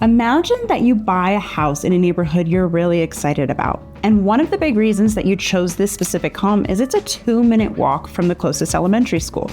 Imagine that you buy a house in a neighborhood you're really excited about. And one of the big reasons that you chose this specific home is it's a 2-minute walk from the closest elementary school.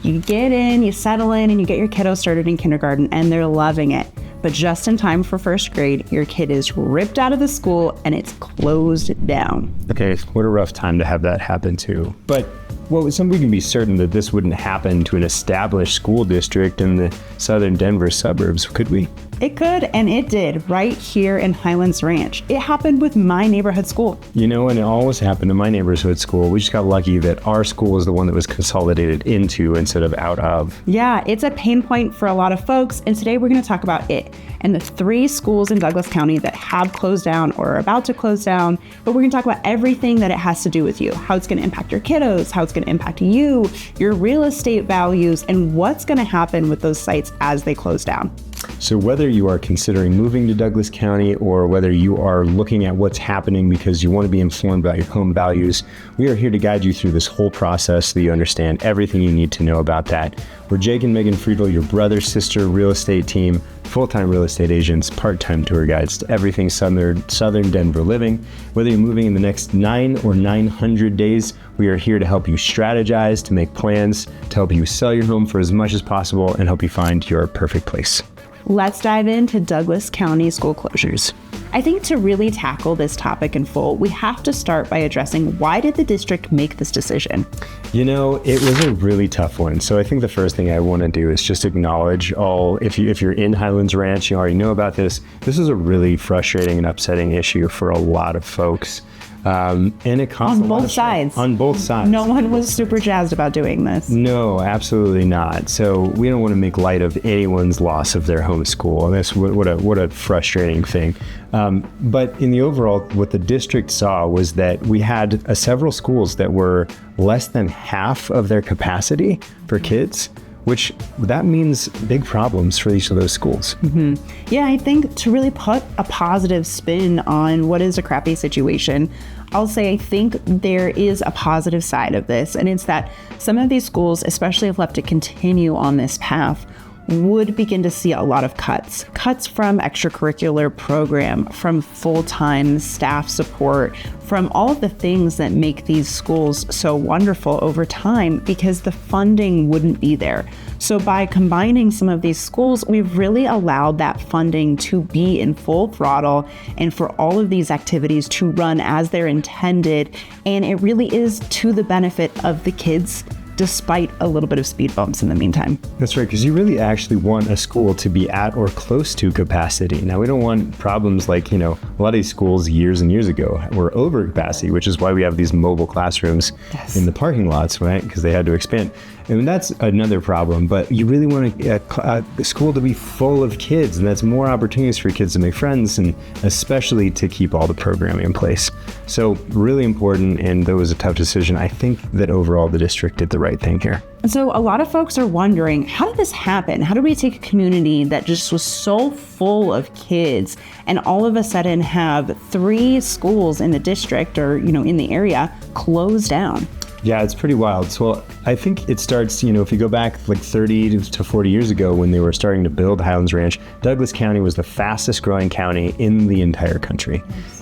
You get in, you settle in, and you get your kiddo started in kindergarten, and they're loving it. But just in time for first grade, your kid is ripped out of the school and it's closed down. Okay, what a rough time to have that happen too. But we can be certain that this wouldn't happen to an established school district in the southern Denver suburbs, could we? It could, and it did, right here in Highlands Ranch. It happened with my neighborhood school. You know, and it always happened in my neighborhood school. We just got lucky that our school was the one that was consolidated into instead of out of. Yeah, it's a pain point for a lot of folks, and today we're going to talk about it and the 3 schools in Douglas County that have closed down or are about to close down. But we're going to talk about everything that it has to do with you, how it's going to impact your kiddos, how it's going to impact you, your real estate values, and what's going to happen with those sites as they close down. So whether you are considering moving to Douglas County or whether you are looking at what's happening because you want to be informed about your home values, we are here to guide you through this whole process so that you understand everything you need to know about that. We're Jake and Megan Friedel, your brother-sister real estate team, full-time real estate agents, part-time tour guides to everything southern Denver living. Whether you're moving in the next 9 or 900 days, we are here to help you strategize, to make plans, to help you sell your home for as much as possible and help you find your perfect place. Let's dive into Douglas County school closures. I think to really tackle this topic in full, we have to start by addressing why did the district make this decision? You know, it was a really tough one. So I think the first thing I want to do is just acknowledge if you're in Highlands Ranch, you already know about this. This is a really frustrating and upsetting issue for a lot of folks. And it costs on both sides. On both sides. No one was super jazzed about doing this. No, absolutely not. So we don't want to make light of anyone's loss of their home school. And that's what a frustrating thing. But in the overall, what the district saw was that we had several schools that were less than half of their capacity for kids, which that means big problems for each of those schools. Mm-hmm. Yeah, I think to really put a positive spin on what is a crappy situation, I'll say I think there is a positive side of this, and it's that some of these schools, especially if left to continue on this path, would begin to see a lot of cuts from extracurricular program, from full-time staff support, from all of the things that make these schools so wonderful over time because the funding wouldn't be there. So by combining some of these schools, we've really allowed that funding to be in full throttle and for all of these activities to run as they're intended. And it really is to the benefit of the kids, despite a little bit of speed bumps in the meantime. That's right, because you really actually want a school to be at or close to capacity. Now, we don't want problems like, a lot of these schools years and years ago were over capacity, which is why we have these mobile classrooms in the parking lots, right? Because they had to expand. And that's another problem, but you really want a school to be full of kids, and that's more opportunities for kids to make friends, and especially to keep all the programming in place. So really important, and though it was a tough decision, I think that overall the district did the right thing here. So a lot of folks are wondering, how did this happen? How did we take a community that just was so full of kids and all of a sudden have 3 schools in the district or, in the area closed down? Yeah, it's pretty wild. So I think it starts, if you go back like 30 to 40 years ago when they were starting to build Highlands Ranch, Douglas County was the fastest growing county in the entire country.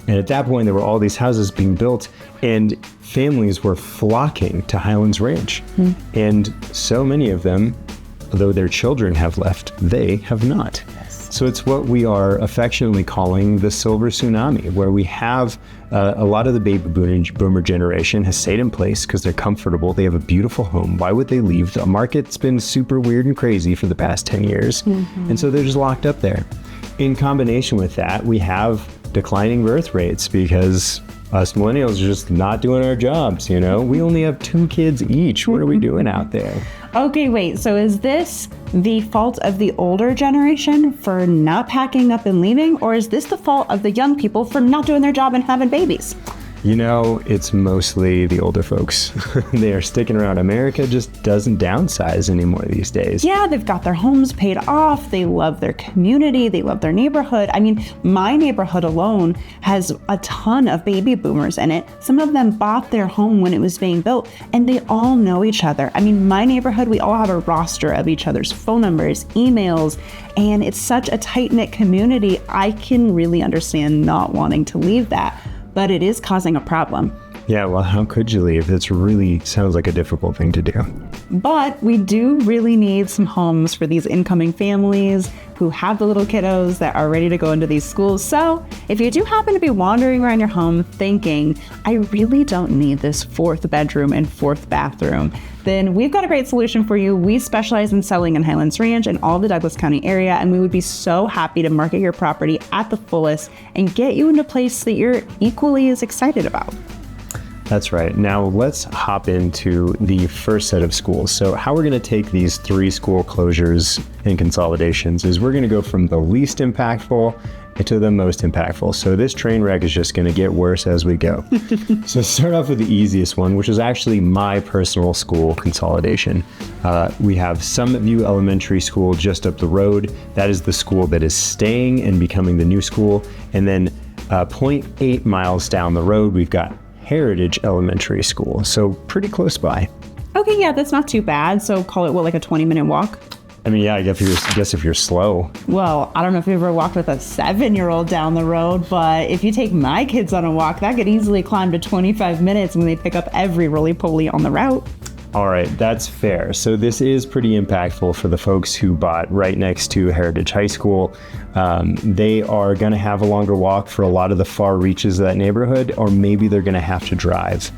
And at that point, there were all these houses being built and families were flocking to Highlands Ranch. And so many of them, though their children have left, they have not. So it's what we are affectionately calling the silver tsunami, where we have a lot of the baby boomer generation has stayed in place because they're comfortable. They have a beautiful home. Why would they leave? The market's been super weird and crazy for the past 10 years. And so they're just locked up there. In combination with that, we have declining birth rates because us millennials are just not doing our jobs, We only have 2 kids each. What are we doing out there? Okay, wait, so is this the fault of the older generation for not packing up and leaving, or is this the fault of the young people for not doing their job and having babies? It's mostly the older folks. They are sticking around. America just doesn't downsize anymore these days. Yeah, they've got their homes paid off. They love their community. They love their neighborhood. I mean, my neighborhood alone has a ton of baby boomers in it. Some of them bought their home when it was being built, and they all know each other. I mean, my neighborhood, we all have a roster of each other's phone numbers, emails, and it's such a tight-knit community. I can really understand not wanting to leave that, but it is causing a problem. Yeah, well, how could you leave? It really sounds like a difficult thing to do. But we do really need some homes for these incoming families who have the little kiddos that are ready to go into these schools. So if you do happen to be wandering around your home thinking, I really don't need this 4th bedroom and 4th bathroom, then we've got a great solution for you. We specialize in selling in Highlands Ranch and all the Douglas County area, and we would be so happy to market your property at the fullest and get you into a place that you're equally as excited about. That's right. Now let's hop into the first set of schools. So how we're going to take these 3 school closures and consolidations is we're going to go from the least impactful to the most impactful. So this train wreck is just going to get worse as we go. So start off with the easiest one, which is actually my personal school consolidation. We have Summit View Elementary School just up the road. That is the school that is staying and becoming the new school. And then 0.8 miles down the road, we've got Heritage Elementary School. So pretty close by. Okay, yeah, that's not too bad. So call it, what, like a 20-minute walk? I mean, yeah, I guess if you're slow. Well, I don't know if you've ever walked with a 7-year-old down the road, but if you take my kids on a walk, that could easily climb to 25 minutes when they pick up every roly-poly on the route. All right, that's fair. So this is pretty impactful for the folks who bought right next to Heritage High School. They are going to have a longer walk for a lot of the far reaches of that neighborhood, or maybe they're going to have to drive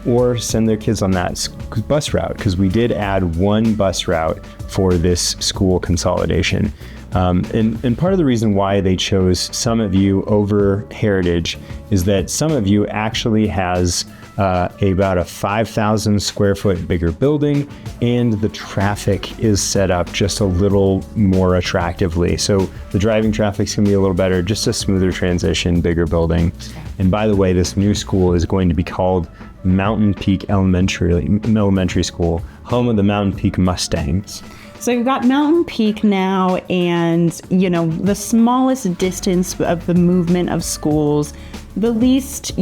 or send their kids on that bus route, because we did add 1 bus route for this school consolidation. And part of the reason why they chose Summit View over Heritage is that Summit View actually has about a 5,000 square foot bigger building, and the traffic is set up just a little more attractively. So the driving traffic's gonna be a little better, just a smoother transition, bigger building. And by the way, this new school is going to be called Mountain Peak Elementary School, home of the Mountain Peak Mustangs. So you've got Mountain Peak now, and the smallest distance of the movement of schools, the least,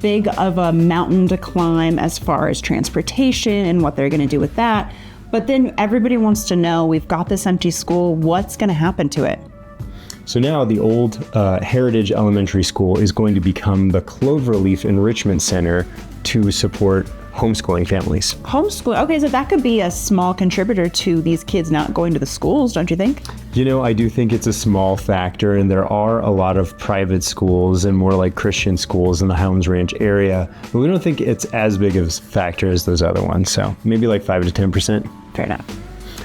big of a mountain to climb as far as transportation and what they're going to do with that. But then everybody wants to know, we've got this empty school, what's going to happen to it? So now the old Heritage Elementary School is going to become the Cloverleaf Enrichment Center to support homeschooling families. Homeschool. Okay, so that could be a small contributor to these kids not going to the schools, don't you think? I do think it's a small factor, and there are a lot of private schools and more like Christian schools in the Highlands Ranch area, but we don't think it's as big of a factor as those other ones. So maybe like 5 to 10%. Fair enough.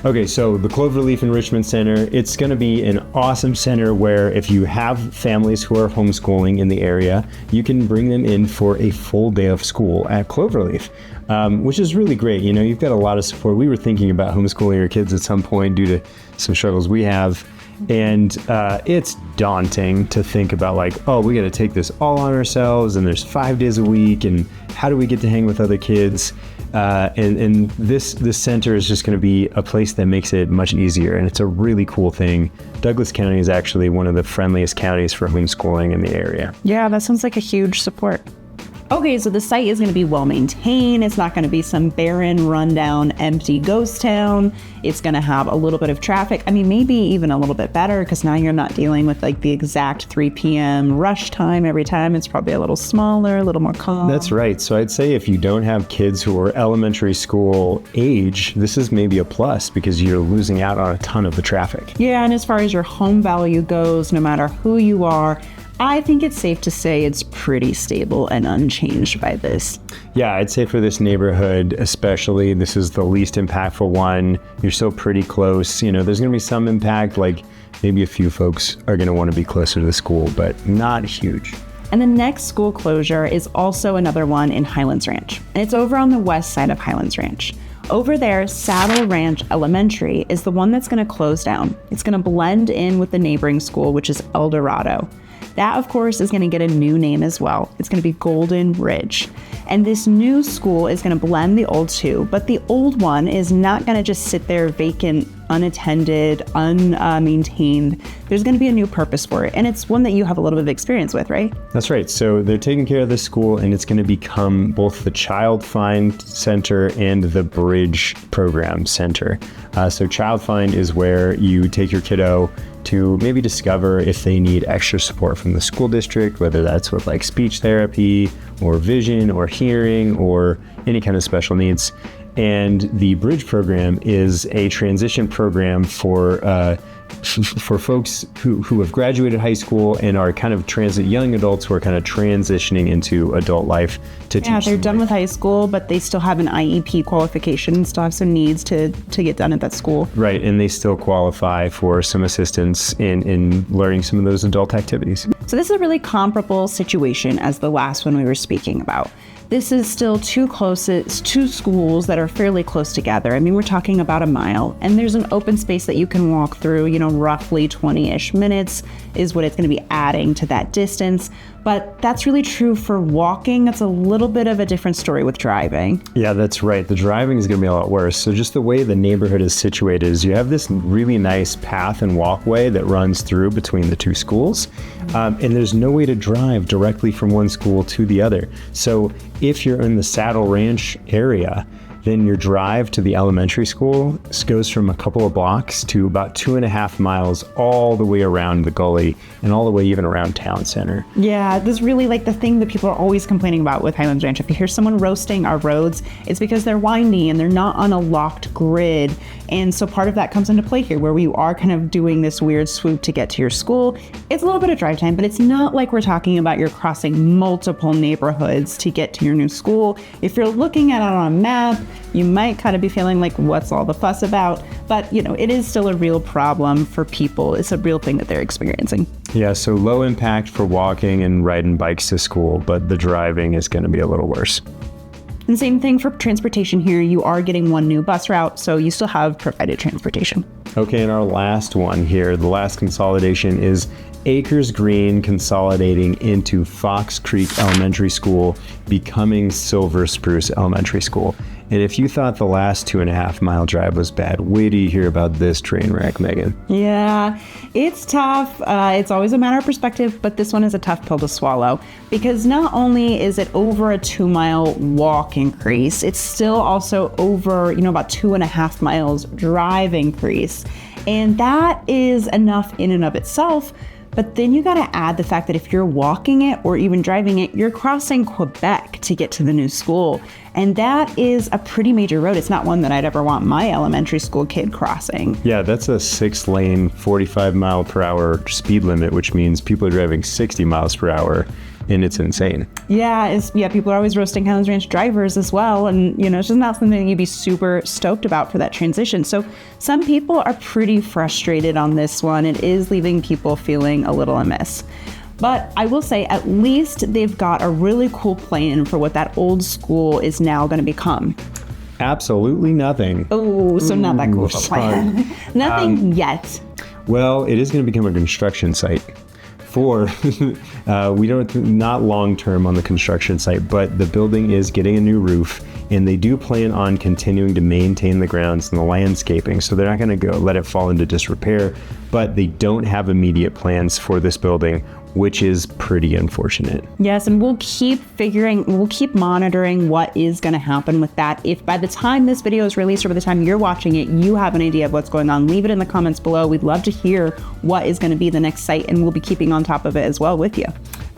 Okay, so the Cloverleaf Enrichment Center, it's going to be an awesome center where if you have families who are homeschooling in the area, you can bring them in for a full day of school at Cloverleaf, which is really great. You've got a lot of support. We were thinking about homeschooling your kids at some point due to some struggles we have. And it's daunting to think about we got to take this all on ourselves, and there's 5 days a week, and how do we get to hang with other kids? And this center is just going to be a place that makes it much easier, and it's a really cool thing. Douglas County is actually one of the friendliest counties for homeschooling in the area. Yeah, that sounds like a huge support. Okay, so the site is going to be well maintained. It's not going to be some barren, rundown, empty ghost town. It's going to have a little bit of traffic. I mean, maybe even a little bit better, because now you're not dealing with the exact 3 p.m. rush time every time. It's probably a little smaller, a little more calm. That's right. So I'd say if you don't have kids who are elementary school age, this is maybe a plus, because you're losing out on a ton of the traffic. Yeah, and as far as your home value goes, no matter who you are, I think it's safe to say it's pretty stable and unchanged by this. Yeah, I'd say for this neighborhood especially, this is the least impactful one. You're still pretty close. There's going to be some impact, maybe a few folks are going to want to be closer to the school, but not huge. And the next school closure is also another one in Highlands Ranch. And it's over on the west side of Highlands Ranch. Over there, Saddle Ranch Elementary is the one that's going to close down. It's going to blend in with the neighboring school, which is Eldorado. That, of course, is going to get a new name as well. It's going to be Golden Ridge. And this new school is going to blend the old two, but the old one is not going to just sit there vacant, unattended, unmaintained. There's going to be a new purpose for it. And it's one that you have a little bit of experience with, right? That's right. So they're taking care of this school, and it's going to become both the Child Find Center and the Bridge Program Center. So Child Find is where you take your kiddo to maybe discover if they need extra support from the school district, whether that's with like speech therapy or vision or hearing or any kind of special needs. And the Bridge program is a transition program for folks who have graduated high school and are kind of young adults who are kind of transitioning into adult life to teach. Yeah, they're done with high school, but they still have an IEP qualification, still have some needs to get done at that school. Right, and they still qualify for some assistance in learning some of those adult activities. So this is a really comparable situation as the last one we were speaking about. This is still two schools that are fairly close together. I mean, we're talking about a mile, and there's an open space that you can walk through, roughly 20-ish minutes is what it's going to be adding to that distance. But that's really true for walking. It's a little bit of a different story with driving. Yeah, that's right. The driving is going to be a lot worse. So just the way the neighborhood is situated is you have this really nice path and walkway that runs through between the two schools. And there's no way to drive directly from one school to the other. So if you're in the Saddle Ranch area, then your drive to the elementary school goes from a couple of blocks to about 2.5 miles all the way around the gully and all the way even around town center. Yeah, this is really like the thing that people are always complaining about with Highlands Ranch. If you hear someone roasting our roads, it's because they're windy and they're not on a locked grid. And so part of that comes into play here, where we are kind of doing this weird swoop to get to your school. It's a little bit of drive time, but it's not like we're talking about you're crossing multiple neighborhoods to get to your new school. If you're looking at it on a map, you might kind of be feeling like, what's all the fuss about? But, it is still a real problem for people. It's a real thing that they're experiencing. Yeah, so low impact for walking and riding bikes to school, but the driving is going to be a little worse. And same thing for transportation here. You are getting one new bus route, so you still have provided transportation. Okay, and our last one here, the last consolidation is Acres Green consolidating into Fox Creek Elementary School, becoming Silver Spruce Elementary School. And if you thought the last 2.5 mile drive was bad, wait till you hear about this train wreck, Megan. Yeah, it's tough. It's always a matter of perspective, but this one is a tough pill to swallow, because not only is it over a 2-mile walk increase, it's still also over, about 2.5 miles drive increase. And that is enough in and of itself. But then you got to add the fact that if you're walking it or even driving it, you're crossing Quebec to get to the new school. And that is a pretty major road. It's not one that I'd ever want my elementary school kid crossing. Yeah, that's a 6-lane, 45 mile per hour speed limit, which means people are driving 60 miles per hour. And it's insane. Yeah, people are always roasting Highlands Ranch drivers as well. And, it's just not something you'd be super stoked about for that transition. So some people are pretty frustrated on this one. It is leaving people feeling a little amiss. But I will say, at least they've got a really cool plan for what that old school is now going to become. Absolutely nothing. Oh, so not that cool of a plan. Nothing yet. Well, it is going to become a construction site. Not long term on the construction site, but the building is getting a new roof, and they do plan on continuing to maintain the grounds and the landscaping, so they're not going to go let it fall into disrepair, but they don't have immediate plans for this building, which is pretty unfortunate. Yes, and we'll keep monitoring what is going to happen with that. If by the time this video is released or by the time you're watching it, you have an idea of what's going on, leave it in the comments below. We'd love to hear what is going to be the next site, and we'll be keeping on top of it as well with you.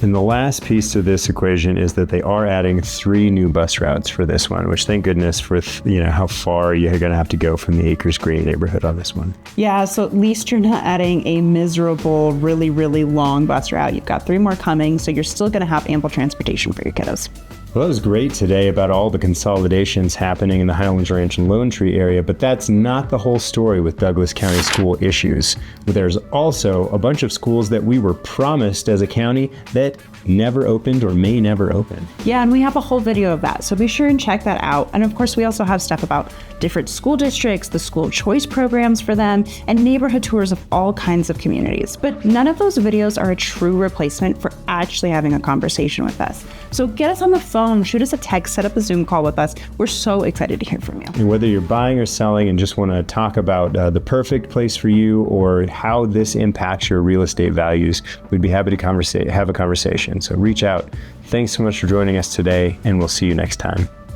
And the last piece to this equation is that they are adding 3 new bus routes for this one, which thank goodness for how far you're going to have to go from the Acres Green neighborhood on this one. Yeah, so at least you're not adding a miserable, really, really long bus route. You've got 3 more coming, so you're still going to have ample transportation for your kiddos. Well, that was great today about all the consolidations happening in the Highlands Ranch and Lone Tree area, but that's not the whole story with Douglas County school issues. There's also a bunch of schools that we were promised as a county that never opened or may never open. Yeah, and we have a whole video of that, so be sure and check that out. And of course, we also have stuff about different school districts, the school choice programs for them, and neighborhood tours of all kinds of communities. But none of those videos are a true replacement for actually having a conversation with us. So get us on the phone, shoot us a text, set up a Zoom call with us. We're so excited to hear from you. And whether you're buying or selling and just want to talk about the perfect place for you or how this impacts your real estate values, we'd be happy to have a conversation. So reach out. Thanks so much for joining us today, and we'll see you next time.